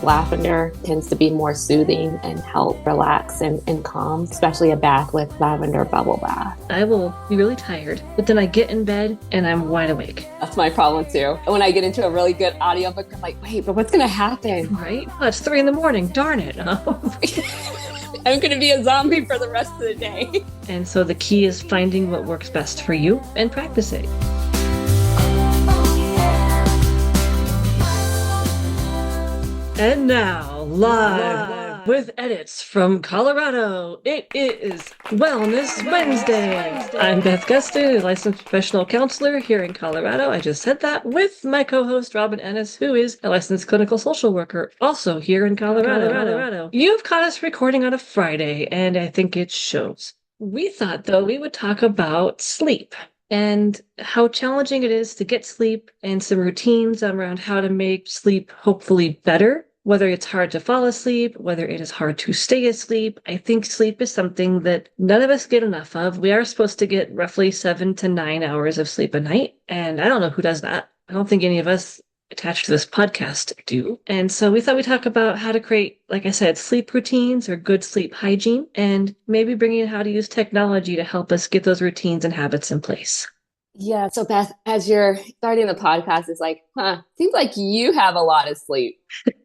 lavender tends to be more soothing and help relax and calm, especially a bath with lavender bubble bath. I will be really tired, but then I get in bed and I'm wide awake. That's my problem too. When I get into a really good audiobook, I'm like, wait, but what's going to happen? Right? Oh, it's 3 a.m. Darn it. I'm going to be a zombie for the rest of the day. And so the key is finding what works best for you and practicing. And now, live with edits from Colorado, it is Wellness Wednesday. I'm Beth Gustin, a licensed professional counselor here in Colorado. I just said that with my co-host Robin Ennis, who is a licensed clinical social worker, also here in Colorado. You've caught us recording on a Friday, and I think it shows. We thought, though, we would talk about sleep and how challenging it is to get sleep and some routines around how to make sleep hopefully better. Whether it's hard to fall asleep, whether it is hard to stay asleep, I think sleep is something that none of us get enough of. We are supposed to get roughly 7 to 9 hours of sleep a night, and I don't know who does that. I don't think any of us attached to this podcast do. And so we thought we'd talk about how to create, like I said, sleep routines or good sleep hygiene, and maybe bring in how to use technology to help us get those routines and habits in place. Yeah. So Beth, as you're starting the podcast, it's like, seems like you have a lot of sleep.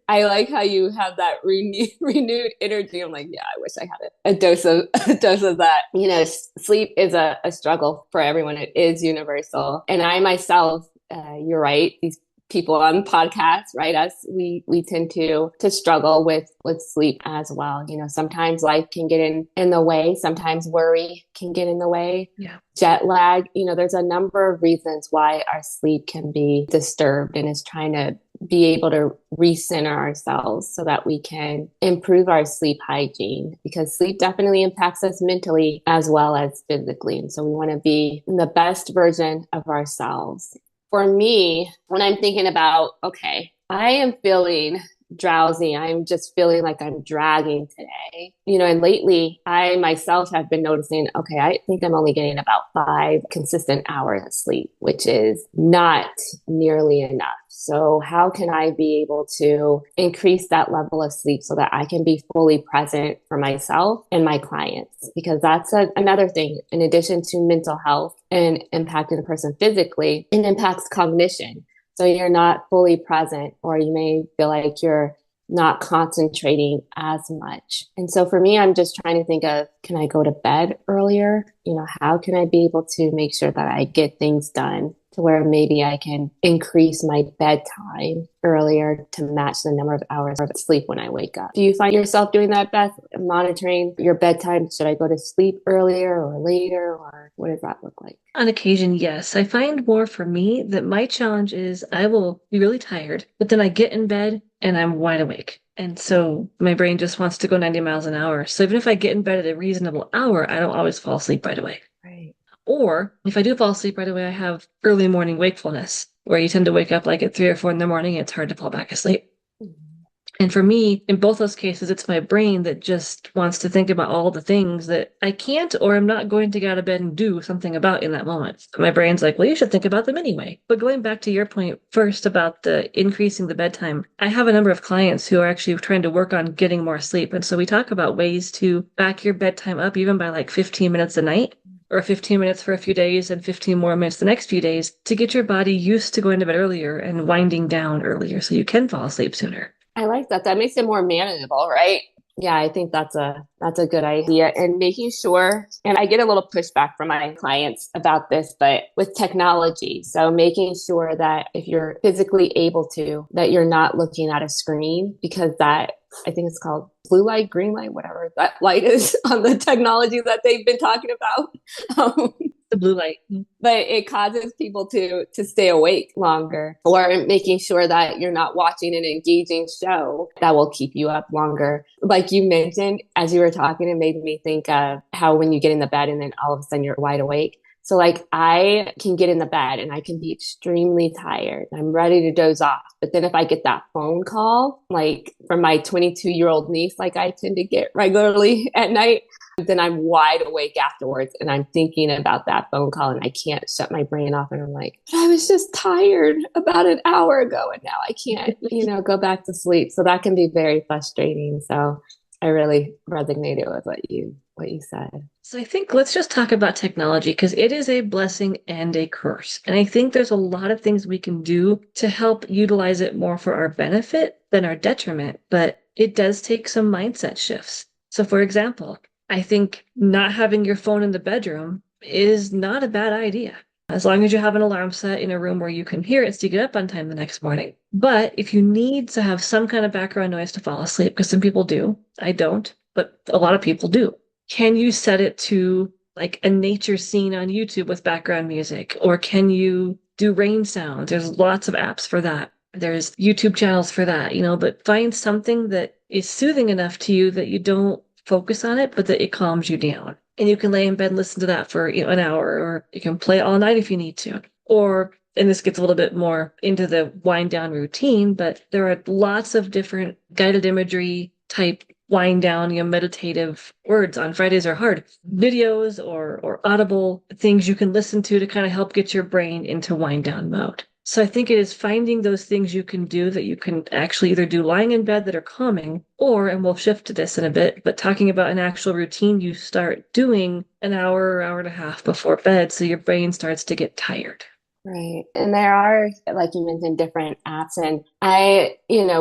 I like how you have that renewed energy. I'm like, yeah, I wish I had a dose of that. You know, sleep is a struggle for everyone. It is universal. And I myself, you're right, these people on podcasts, right? We tend to struggle with sleep as well. You know, sometimes life can get in the way. Sometimes worry can get in the way. Yeah. Jet lag. You know, there's a number of reasons why our sleep can be disturbed, and it's trying to be able to recenter ourselves so that we can improve our sleep hygiene, because sleep definitely impacts us mentally as well as physically. And so we want to be the best version of ourselves. For me, when I'm thinking about, okay, I am feeling drowsy, I'm just feeling like I'm dragging today, you know, and lately I myself have been noticing, okay, I think I'm only getting about 5 consistent hours of sleep, which is not nearly enough. So how can I be able to increase that level of sleep so that I can be fully present for myself and my clients? Because that's another thing, in addition to mental health and impacting the person physically, it impacts cognition. So you're not fully present, or you may feel like you're not concentrating as much. And so for me, I'm just trying to think of, can I go to bed earlier? You know, how can I be able to make sure that I get things done to where maybe I can increase my bedtime earlier to match the number of hours of sleep when I wake up? Do you find yourself doing that, Beth? Monitoring your bedtime? Should I go to sleep earlier or later, or what does that look like? On occasion, yes. I find more for me that my challenge is I will be really tired, but then I get in bed and I'm wide awake. And so my brain just wants to go 90 miles an hour. So even if I get in bed at a reasonable hour, I don't always fall asleep right away. Right. Or if I do fall asleep right away, I have early morning wakefulness, where you tend to wake up like at 3 or 4 in the morning. And it's hard to fall back asleep. Mm-hmm. And for me, in both those cases, it's my brain that just wants to think about all the things that I can't or I'm not going to get out of bed and do something about in that moment. My brain's like, well, you should think about them anyway. But going back to your point first about the increasing the bedtime, I have a number of clients who are actually trying to work on getting more sleep. And so we talk about ways to back your bedtime up even by like 15 minutes a night, or 15 minutes for a few days and 15 more minutes the next few days, to get your body used to going to bed earlier and winding down earlier so you can fall asleep sooner. I like that. That makes it more manageable, right? Yeah, I think that's a good idea. And making sure, and I get a little pushback from my clients about this, but with technology. So making sure that if you're physically able to, that you're not looking at a screen, because that, I think it's called blue light, green light, whatever that light is on the technology that they've been talking about. The blue light. But it causes people to stay awake longer, or making sure that you're not watching an engaging show that will keep you up longer. Like you mentioned, as you were talking, it made me think of how when you get in the bed and then all of a sudden you're wide awake. So like I can get in the bed and I can be extremely tired. I'm ready to doze off. But then if I get that phone call, like from my 22-year-old niece, like I tend to get regularly at night, then I'm wide awake afterwards and I'm thinking about that phone call and I can't shut my brain off. And I'm like, I was just tired about an hour ago and now I can't, go back to sleep. So that can be very frustrating. So I really resonated with what you said. So I think let's just talk about technology because it is a blessing and a curse. And I think there's a lot of things we can do to help utilize it more for our benefit than our detriment, but it does take some mindset shifts. So for example, I think not having your phone in the bedroom is not a bad idea. As long as you have an alarm set in a room where you can hear it so you get up on time the next morning. But if you need to have some kind of background noise to fall asleep, because some people do, I don't, but a lot of people do. Can you set it to like a nature scene on YouTube with background music? Or can you do rain sounds? There's lots of apps for that. There's YouTube channels for that, but find something that is soothing enough to you that you don't focus on it, but that it calms you down. And you can lay in bed and listen to that for an hour, or you can play all night if you need to. Or, and this gets a little bit more into the wind down routine, but there are lots of different guided imagery type wind down, meditative words on Fridays are hard, videos or audible things you can listen to kind of help get your brain into wind down mode. So I think it is finding those things you can do that you can actually either do lying in bed that are calming, or, and we'll shift to this in a bit, but talking about an actual routine you start doing an hour or hour and a half before bed so your brain starts to get tired. Right. And there are, like you mentioned, different apps. And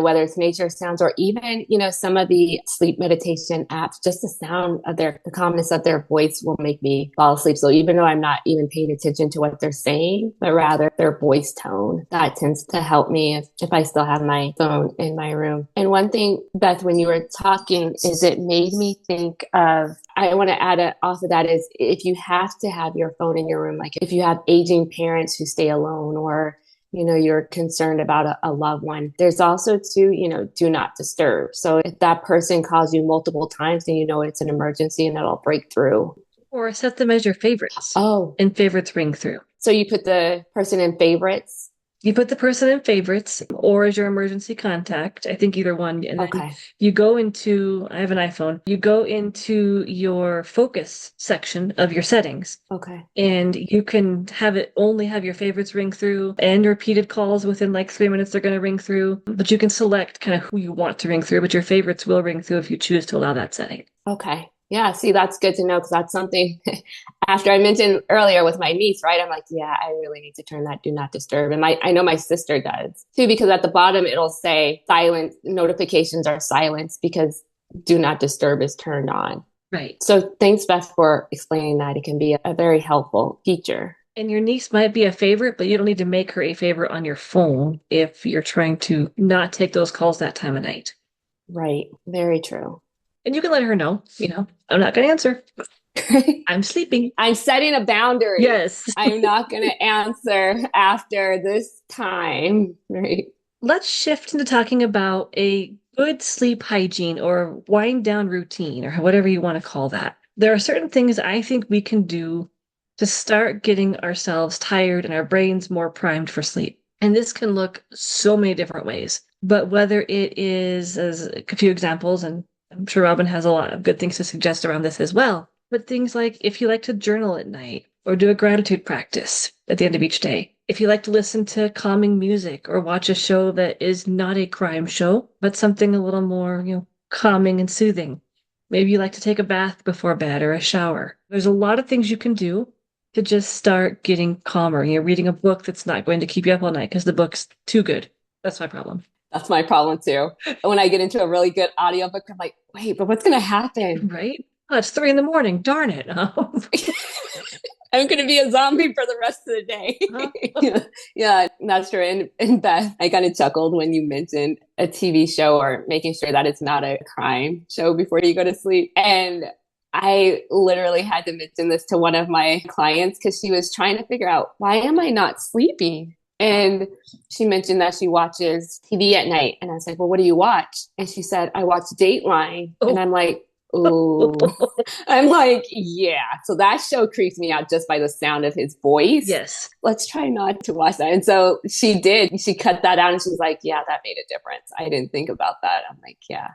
whether it's nature sounds or even, some of the sleep meditation apps, just the sound of the calmness of their voice will make me fall asleep. So even though I'm not even paying attention to what they're saying, but rather their voice tone, that tends to help me if I still have my phone in my room. And one thing, Beth, when you were talking, is it made me think of, I want to add off of that is if you have to have your phone in your room, like if you have aging parents who stay alone or, you're concerned about a loved one, there's also to, do not disturb. So if that person calls you multiple times, then it's an emergency and it'll break through. Or set them as your favorites. Oh. And favorites ring through. So you put the person in favorites? You put the person in favorites or as your emergency contact. I think either one. And then you go into, I have an iPhone, you go into your focus section of your settings. Okay. And you can have it only have your favorites ring through and repeated calls within like 3 minutes they're going to ring through. But you can select kind of who you want to ring through, but your favorites will ring through if you choose to allow that setting. Okay. Yeah, see, that's good to know because that's something after I mentioned earlier with my niece, right? I'm like, yeah, I really need to turn that do not disturb. And I know my sister does too, because at the bottom it'll say silent notifications are silenced because do not disturb is turned on. Right. So thanks, Beth, for explaining that. It can be a very helpful feature. And your niece might be a favorite, but you don't need to make her a favorite on your phone if you're trying to not take those calls that time of night. Right. Very true. And you can let her know, I'm not going to answer. I'm sleeping. I'm setting a boundary. Yes. I'm not going to answer after this time. Right. Let's shift into talking about a good sleep hygiene or wind down routine or whatever you want to call that. There are certain things I think we can do to start getting ourselves tired and our brains more primed for sleep. And this can look so many different ways. But whether it is, as a few examples, and I'm sure Robin has a lot of good things to suggest around this as well. But things like if you like to journal at night or do a gratitude practice at the end of each day, if you like to listen to calming music or watch a show that is not a crime show, but something a little more, calming and soothing. Maybe you like to take a bath before bed or a shower. There's a lot of things you can do to just start getting calmer. Reading a book that's not going to keep you up all night because the book's too good. That's my problem. That's my problem too. When I get into a really good audiobook, I'm like, wait, but what's going to happen? Right? Oh, it's 3 a.m. Darn it. I'm going to be a zombie for the rest of the day. Yeah, that's true. And Beth, I kind of chuckled when you mentioned a TV show or making sure that it's not a crime show before you go to sleep. And I literally had to mention this to one of my clients because she was trying to figure out, why am I not sleeping? And she mentioned that she watches TV at night. And I was like, well, what do you watch? And she said, I watch Dateline. Oh. And I'm like, ooh. I'm like, yeah. So that show creeps me out just by the sound of his voice. Yes. Let's try not to watch that. And so she did. She cut that out and she's like, yeah, that made a difference. I didn't think about that. I'm like, yeah.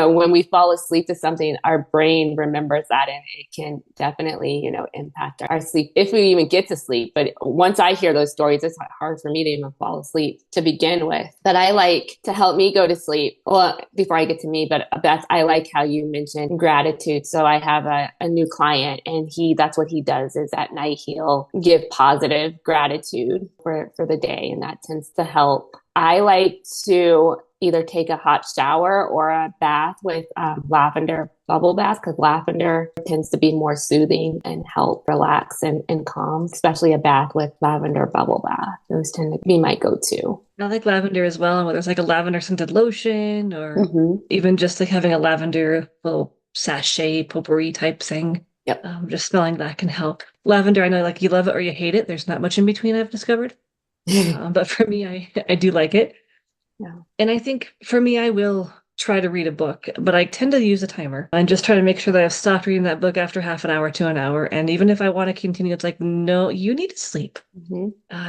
When we fall asleep to something, our brain remembers that and it can definitely, impact our sleep if we even get to sleep. But once I hear those stories, it's hard for me to even fall asleep to begin with. But I like to help me go to sleep. Well, before I get to me, but Beth, I like how you mentioned gratitude. So I have a new client and that's what he does is at night he'll give positive gratitude for the day. And that tends to help. I like to either take a hot shower or a bath with lavender bubble bath because lavender tends to be more soothing and help relax and calm, especially a bath with lavender bubble bath. Those tend to be my go-to. I like lavender as well, whether it's like a lavender scented lotion or even just like having a lavender little sachet potpourri type thing. Yep. Just smelling that can help. Lavender, I know like you love it or you hate it. There's not much in between, I've discovered. But for me, I do like it. Yeah. And I think for me, I will try to read a book, but I tend to use a timer and just try to make sure that I've stopped reading that book after half an hour to an hour. And even if I want to continue, it's like, no, you need to sleep.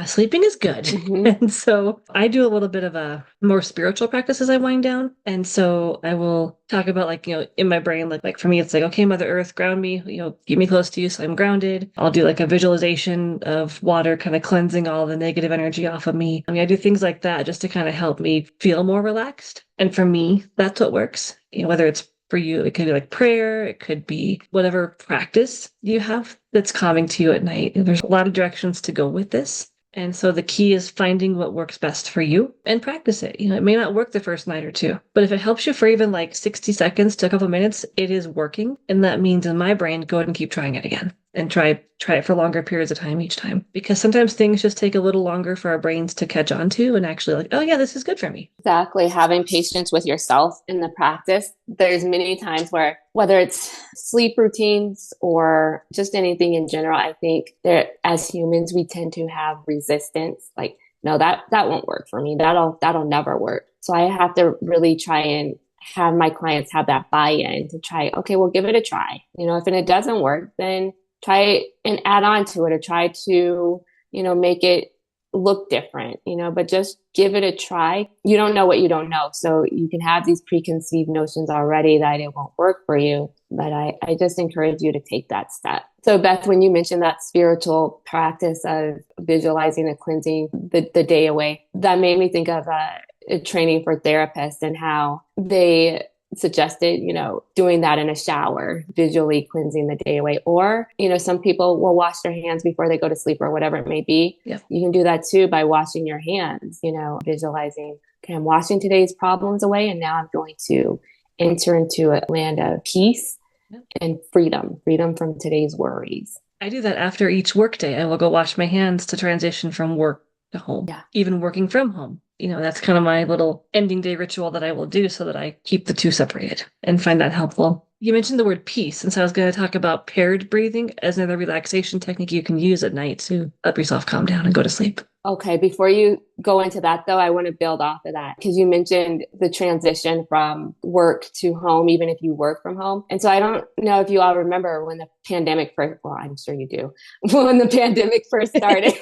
Sleeping is good. And so I do a little bit of a more spiritual practice as I wind down. And so I will talk about like, in my brain, like for me, it's like, okay, Mother Earth, ground me, keep me close to you so I'm grounded. I'll do like a visualization of water kind of cleansing all the negative energy off of me. I do things like that just to kind of help me feel more relaxed. And for me, that's what works. Whether it's for you, it could be like prayer, it could be whatever practice you have that's calming to you at night. There's a lot of directions to go with this. And so the key is finding what works best for you and practice it. It may not work the first night or two, but if it helps you for even like 60 seconds to a couple minutes, it is working. And that means in my brain, go ahead and keep trying it again and try it for longer periods of time each time. Because sometimes things just take a little longer for our brains to catch on to and actually like, oh yeah, this is good for me. Exactly. Having patience with yourself in the practice. There's many times where whether it's sleep routines or just anything in general, I think that as humans, we tend to have resistance. Like, no, that won't work for me. That'll never work. So I have to really try and have my clients have that buy-in to try, okay, well, give it a try. If it doesn't work, then try and add on to it or try to, make it look different, but just give it a try. You don't know what you don't know. So you can have these preconceived notions already that it won't work for you. But I just encourage you to take that step. So Beth, when you mentioned that spiritual practice of visualizing and cleansing the day away, that made me think of a training for therapists and how they suggested, doing that in a shower, visually cleansing the day away. Or, some people will wash their hands before they go to sleep or whatever it may be. Yep. You can do that too by washing your hands, visualizing, okay, I'm washing today's problems away and now I'm going to enter into a land of peace and freedom from today's worries. I do that after each workday. I will go wash my hands to transition from work to home, even working from home. That's kind of my little ending day ritual that I will do so that I keep the two separated and find that helpful. You mentioned the word peace, and so I was going to talk about paired breathing as another relaxation technique you can use at night to help yourself calm down and go to sleep. Okay, before you go into that, though, I want to build off of that because you mentioned the transition from work to home, even if you work from home. And so I don't know if you all remember when the pandemic first, well, I'm sure you do, when the pandemic first started.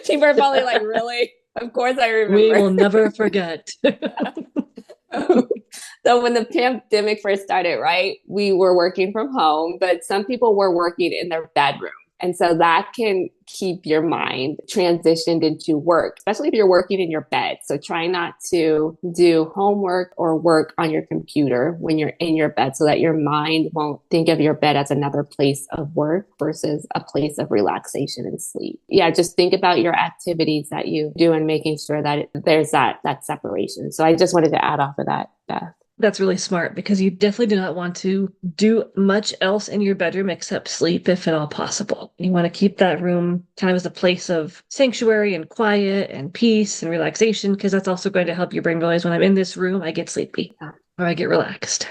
People are probably like, really? Of course I remember. We will never forget. So when the pandemic first started, right, we were working from home, but some people were working in their bedroom. And so that can keep your mind transitioned into work, especially if you're working in your bed. So try not to do homework or work on your computer when you're in your bed so that your mind won't think of your bed as another place of work versus a place of relaxation and sleep. Yeah, just think about your activities that you do and making sure that there's that separation. So I just wanted to add off of that, Beth. That's really smart because you definitely do not want to do much else in your bedroom except sleep if at all possible. You want to keep that room kind of as a place of sanctuary and quiet and peace and relaxation because that's also going to help your brain realize when I'm in this room, I get sleepy or I get relaxed.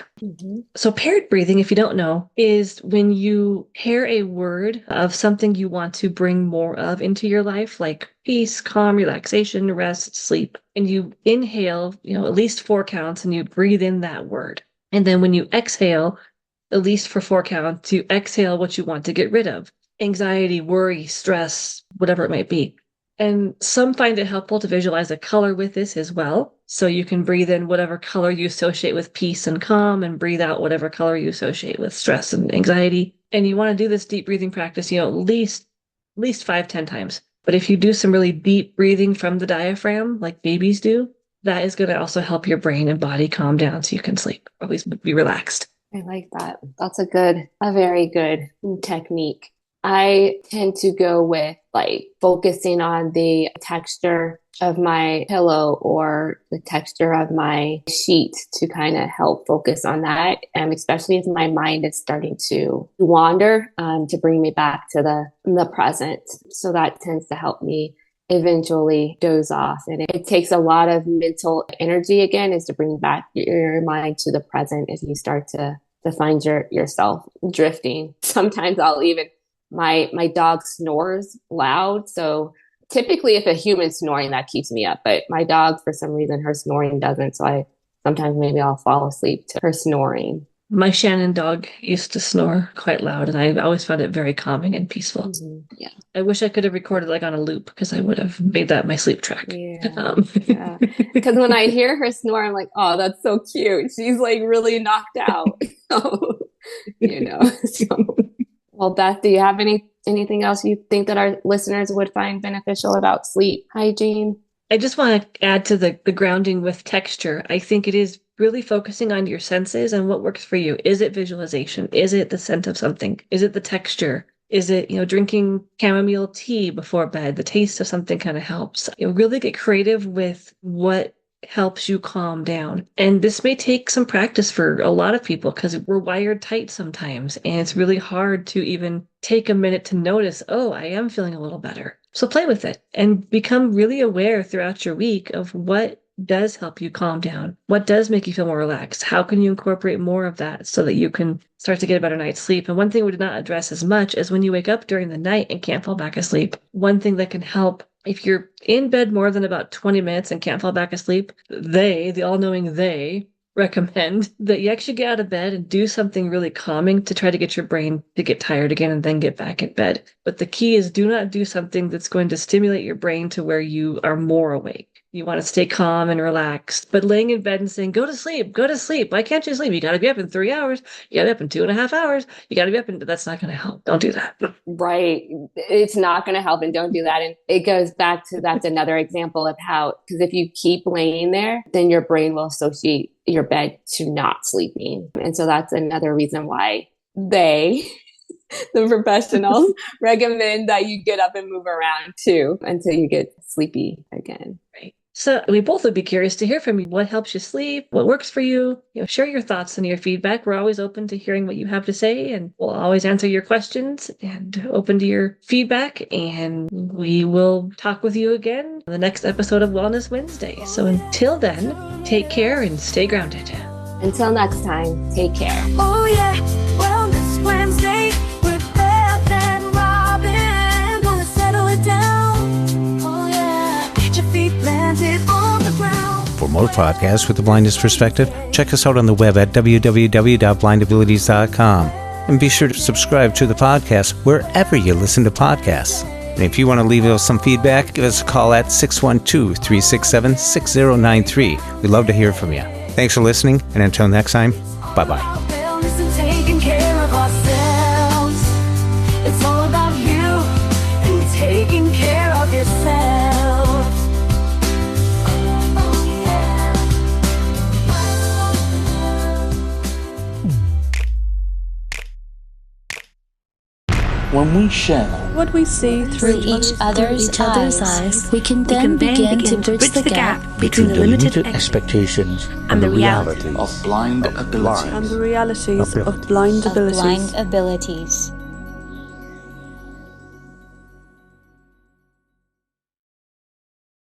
So paired breathing, if you don't know, is when you pair a word of something you want to bring more of into your life, like peace, calm, relaxation, rest, sleep, and you inhale, at least 4 counts and you breathe in that word. And then when you exhale, at least for 4 counts, you exhale what you want to get rid of. Anxiety, worry, stress, whatever it might be. And some find it helpful to visualize a color with this as well. So you can breathe in whatever color you associate with peace and calm, and breathe out whatever color you associate with stress and anxiety. And you want to do this deep breathing practice, at least 5-10 times. But if you do some really deep breathing from the diaphragm, like babies do, that is going to also help your brain and body calm down so you can sleep, or at least be relaxed. I like that. That's a very good technique. I tend to go with like focusing on the texture of my pillow or the texture of my sheet to kind of help focus on that. And especially if my mind is starting to wander, to bring me back to the present. So that tends to help me eventually doze off. And it takes a lot of mental energy, again, is to bring back your mind to the present if you start to find yourself drifting. Sometimes I'll even my dog snores loud. So typically if a human's snoring, that keeps me up. But my dog, for some reason, her snoring doesn't. So sometimes maybe I'll fall asleep to her snoring. My Shannon dog used to snore quite loud, and I always found it very calming and peaceful. Mm-hmm. Yeah. I wish I could have recorded like on a loop, because I would have made that my sleep track. Yeah. Yeah. Because when I hear her snore, I'm like, oh, that's so cute. She's like really knocked out. So. Well, Beth, do you have anything else you think that our listeners would find beneficial about sleep hygiene? I just want to add to the grounding with texture. I think it is really focusing on your senses and what works for you. Is it visualization? Is it the scent of something? Is it the texture? Is it, drinking chamomile tea before bed? The taste of something kind of helps. Really get creative with what helps you calm down. And this may take some practice for a lot of people, because we're wired tight sometimes, and it's really hard to even take a minute to notice, oh, I am feeling a little better. So play with it and become really aware throughout your week of what does help you calm down, what does make you feel more relaxed. How can you incorporate more of that so that you can start to get a better night's sleep? And one thing we did not address as much is when you wake up during the night and can't fall back asleep, one thing that can help, if you're in bed more than about 20 minutes and can't fall back asleep, the all-knowing they recommend that you actually get out of bed and do something really calming to try to get your brain to get tired again and then get back in bed. But the key is, do not do something that's going to stimulate your brain to where you are more awake. You want to stay calm and relaxed, but laying in bed and saying, go to sleep. Why can't you sleep? You got to be up in 3 hours. You got to be up in 2.5 hours. You got to be up in, that's not going to help. Don't do that. Right. It's not going to help, and don't do that. And it goes back to, that's another example of how, because if you keep laying there, then your brain will associate your bed to not sleeping. And so that's another reason why the professionals recommend that you get up and move around too until you get sleepy again. Right. So we both would be curious to hear from you. What helps you sleep? What works for you? Share your thoughts and your feedback. We're always open to hearing what you have to say, and we'll always answer your questions and open to your feedback. And we will talk with you again on the next episode of Wellness Wednesday. So until then, take care and stay grounded. Until next time, take care. Oh yeah, Wellness Wednesday with Beth and Robin. Gonna settle it down. Oh yeah, get your feet planted on the ground. For more podcasts with the blindness perspective, check us out on the web at www.blindabilities.com. And be sure to subscribe to the podcast wherever you listen to podcasts. And if you want to leave us some feedback, give us a call at 612-367-6093. We'd love to hear from you. Thanks for listening, and until next time, bye-bye. Wellness and taking care of ourselves. It's all about you and taking care of yourself. Oh yeah. When we share what we see through each other's eyes, we can then begin to bridge the gap between the limited expectations and the realities of blind abilities. And the realities of blind abilities.